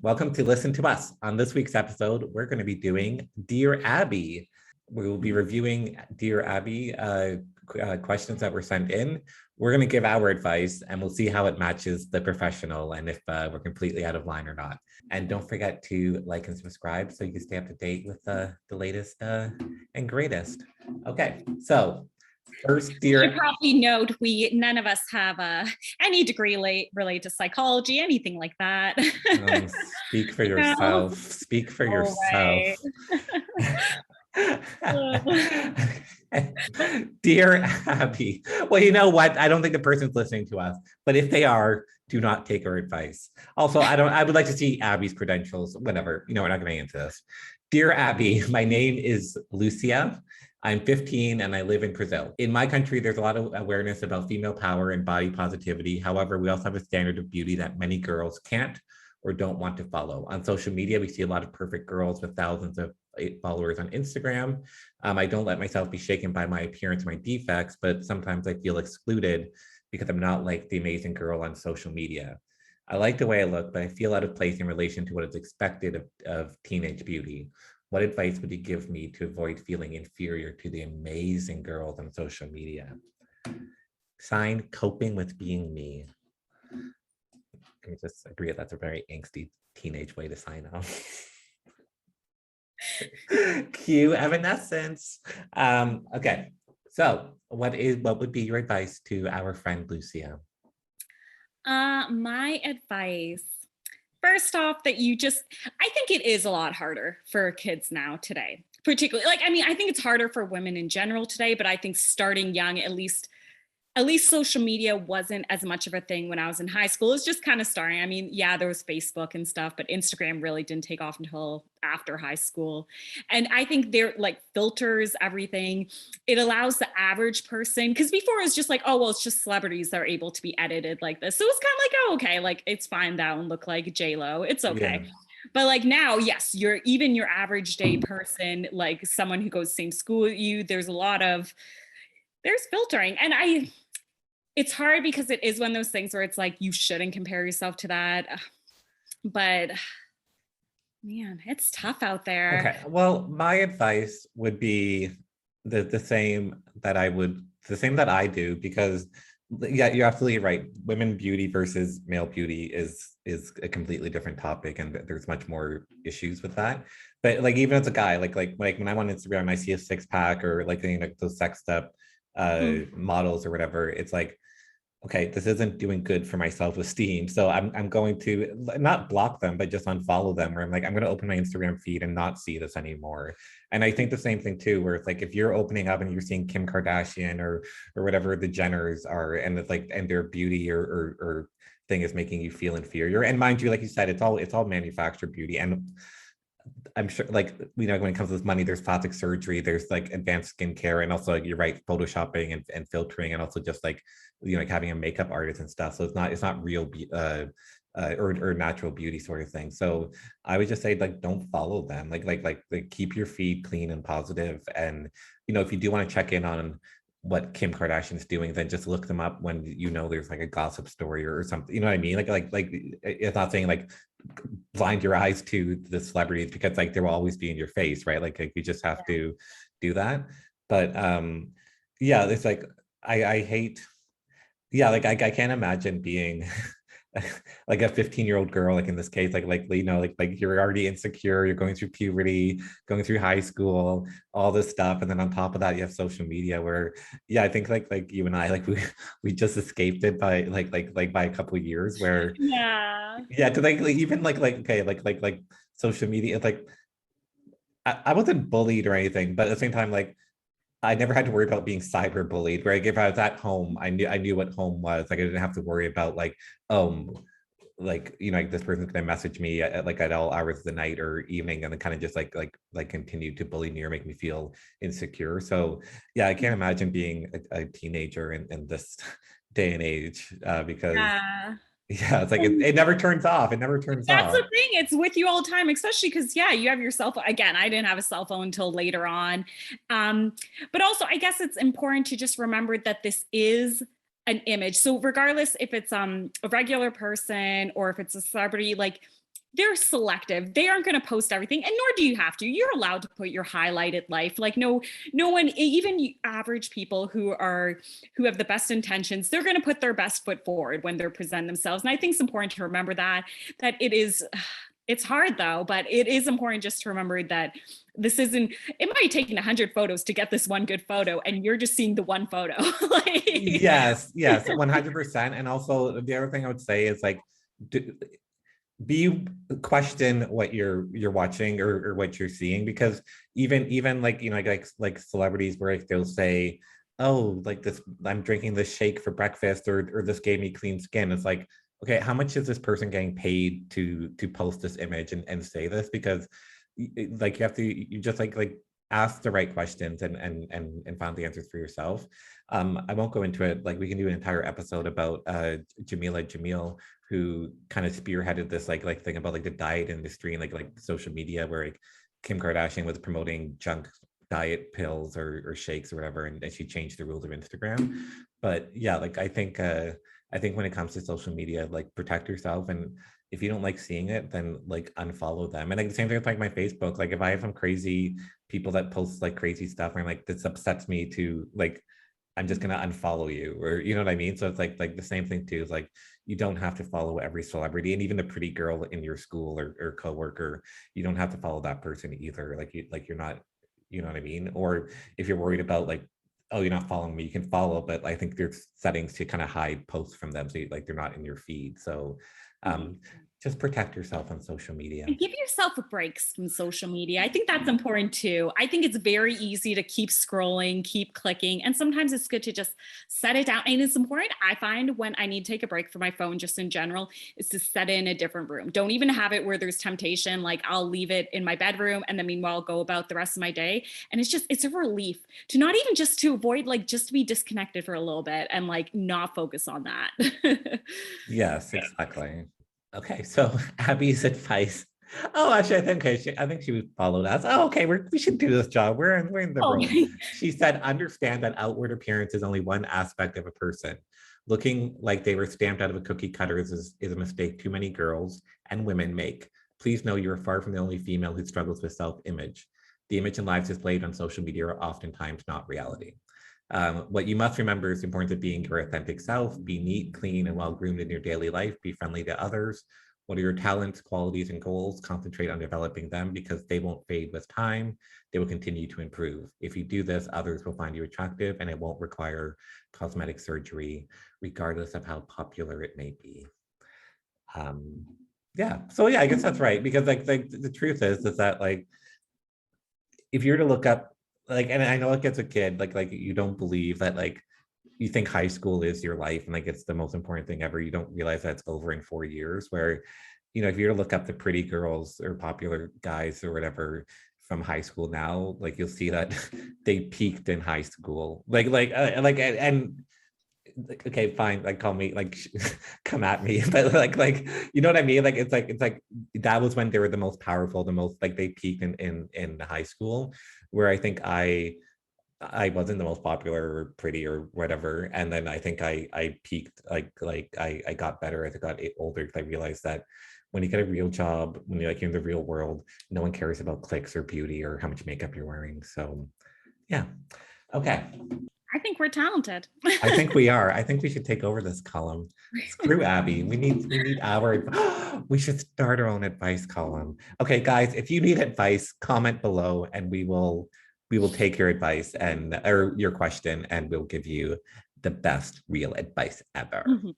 Welcome to Listen to Us. On this week's episode, we're going to be doing Dear Abby. We will be reviewing Dear Abby questions that were sent in. We're going to give our advice and we'll see how it matches the professional and if we're completely out of line or not. And don't forget to like and subscribe so you can stay up to date with the latest and greatest. Okay, so first, You should probably note none of us have any degree related to psychology, anything like that. Speak for yourself. Speak for yourself. Dear Abby. Well, you know what? I don't think the person's listening to us, but if they are, do not take our advice. Also, I would like to see Abby's credentials, whatever. You know, we're not going to answer this. Dear Abby, my name is Lucia. I'm 15 and I live in Brazil. In my country, there's a lot of awareness about female power and body positivity. However, we also have a standard of beauty that many girls can't or don't want to follow. On social media, we see a lot of perfect girls with thousands of followers on Instagram. I don't let myself be shaken by my appearance or my defects, but sometimes I feel excluded because I'm not like the amazing girl on social media. I like the way I look, but I feel out of place in relation to what is expected of teenage beauty. What advice would you give me to avoid feeling inferior to the amazing girls on social media? Signed, Coping with Being Me. Can we just agree that's a very angsty teenage way to sign off? Cue Evanescence. Okay, so what would be your advice to our friend Lucia? My advice, first off, that I think it is a lot harder for kids now today, particularly, I think it's harder for women in general today, but I think starting young, at least social media wasn't as much of a thing when I was in high school. It's just kind of starting. I mean, yeah, there was Facebook and stuff, but Instagram really didn't take off until after high school. And I think they're like filters, everything. It allows the average person, because before it was just like, oh, well, it's just celebrities that are able to be edited like this. So it's kind of like, oh, okay, like it's fine. That one look like J-Lo. It's okay. Yeah. But like now, yes, you're even your average day person, like someone who goes same school with you, there's filtering. And it's hard because it is one of those things where it's like you shouldn't compare yourself to that, but man, it's tough out there. Okay, well, my advice would be the same that I do, because yeah, you're absolutely right. Women beauty versus male beauty is a completely different topic, and there's much more issues with that. But like even as a guy, like when I'm on Instagram and I see a six pack or like those sexed up models or whatever, it's like, okay, this isn't doing good for my self-esteem. So I'm going to not block them, but just unfollow them, where I'm like, I'm going to open my Instagram feed and not see this anymore. And I think the same thing too, where it's like, if you're opening up and you're seeing Kim Kardashian or whatever the Jenners are, and it's like, and their beauty or thing is making you feel inferior. And mind you, like you said, it's all manufactured beauty. And I'm sure, like, when it comes to this money, there's plastic surgery, there's like advanced skincare, and also, like, you're right, photoshopping and filtering, and also just like, like having a makeup artist and stuff. So it's not real or natural beauty sort of thing. So I would just say, like, don't follow them. Like keep your feed clean and positive. And if you do want to check in on what Kim Kardashian's doing, then just look them up when there's like a gossip story or something. You know what I mean? Like it's not saying like blind your eyes to the celebrities, because like they will always be in your face, right? Like you just have to do that. But yeah, it's like I hate, yeah, like I can't imagine being like a 15-year-old girl, like in this case, like you're already insecure, you're going through puberty, going through high school, all this stuff, and then on top of that you have social media, where yeah, I think like you and I, like we just escaped it by like by a couple of years, where yeah, because like even like okay, like social media, like I wasn't bullied or anything, but at the same time, like I never had to worry about being cyber bullied. Where like if I was at home, I knew what home was. Like I didn't have to worry about like like this person's gonna message me at all hours of the night or evening, and then kind of just like continue to bully me or make me feel insecure. So yeah, I can't imagine being a teenager in this day and age, because yeah, it's like it never turns off. It never turns That's off. the thing. It's with you all the time, especially because, yeah, you have your cell phone. Again, I didn't have a cell phone until later on. But also, I guess it's important to just remember that this is an image. So regardless if it's a regular person or if it's a celebrity, like they're selective. They aren't going to post everything, and nor do you have to. You're allowed to put your highlighted life. Like no one, even average people who have the best intentions, they're going to put their best foot forward when they're presenting themselves. And I think it's important to remember that it is. It's hard though, but it is important just to remember that this isn't, it might take 100 photos to get this one good photo, and you're just seeing the one photo. Like, Yes, yes, 100%. And also the other thing I would say is like, be question what you're watching or what you're seeing, because even like, you know, like celebrities where like they'll say, oh, like this, I'm drinking this shake for breakfast, or this gave me clean skin. It's like, okay, how much is this person getting paid to post this image and say this? Because like you have to, you just like ask the right questions and find the answers for yourself. I won't go into it. Like we can do an entire episode about Jamila Jamil, who kind of spearheaded this like thing about like the diet industry and like social media, where like Kim Kardashian was promoting junk diet pills or shakes or whatever, and she changed the rules of Instagram. But yeah, like I think when it comes to social media, like protect yourself, and if you don't like seeing it, then like unfollow them. And like the same thing with like my Facebook. Like if I have some crazy people that post like crazy stuff, and I'm like, this upsets me to like, I'm just gonna unfollow you, or you know what I mean? So it's like the same thing too. Is like you don't have to follow every celebrity, and even the pretty girl in your school or coworker, you don't have to follow that person either. Like you're not, you know what I mean? Or if you're worried about like, oh, you're not following me, you can follow, but I think there's settings to kind of hide posts from them, so like they're not in your feed. So just protect yourself on social media. and give yourself breaks from social media. I think that's important too. I think it's very easy to keep scrolling, keep clicking, and sometimes it's good to just set it down. And it's important, I find, when I need to take a break from my phone, just in general, is to set it in a different room. Don't even have it where there's temptation. Like I'll leave it in my bedroom, and then meanwhile go about the rest of my day. And it's a relief to not even just to avoid, like just to be disconnected for a little bit and like not focus on that. Yes, exactly. Okay, so Abby's advice. Oh, actually, I think she would follow us. Oh, okay, we should do this job. We're in the Oh, room. She said, understand that outward appearance is only one aspect of a person. Looking like they were stamped out of a cookie cutter is a mistake too many girls and women make. Please know you are far from the only female who struggles with self-image. The image and lives displayed on social media are oftentimes not reality. What you must remember is the importance of being your authentic self. Be neat, clean, and well-groomed in your daily life. Be friendly to others. What are your talents, qualities, and goals? Concentrate on developing them, because they won't fade with time. They will continue to improve. If you do this, others will find you attractive, and it won't require cosmetic surgery, regardless of how popular it may be. Yeah, so yeah, I guess that's right, because like the truth is that like, if you're to look up, like, and I know it gets a kid, like you don't believe that, like you think high school is your life and like it's the most important thing ever. You don't realize that it's over in 4 years. Where, you know, if you're to look up the pretty girls or popular guys or whatever from high school now, like you'll see that they peaked in high school. And okay, fine, like call me, like come at me, but like you know what I mean? Like it's like that was when they were the most powerful, the most like they peaked in high school, where I think I wasn't the most popular or pretty or whatever. And then I think I peaked, I got better as I got older, because I realized that when you get a real job, when you're like in the real world, no one cares about clicks or beauty or how much makeup you're wearing. So yeah. Okay. I think we're talented. I think we are. I think we should take over this column. Screw Abby. We need our we should start our own advice column. Okay, guys, if you need advice, comment below and we will take your advice or your question, and we'll give you the best real advice ever. Mhm.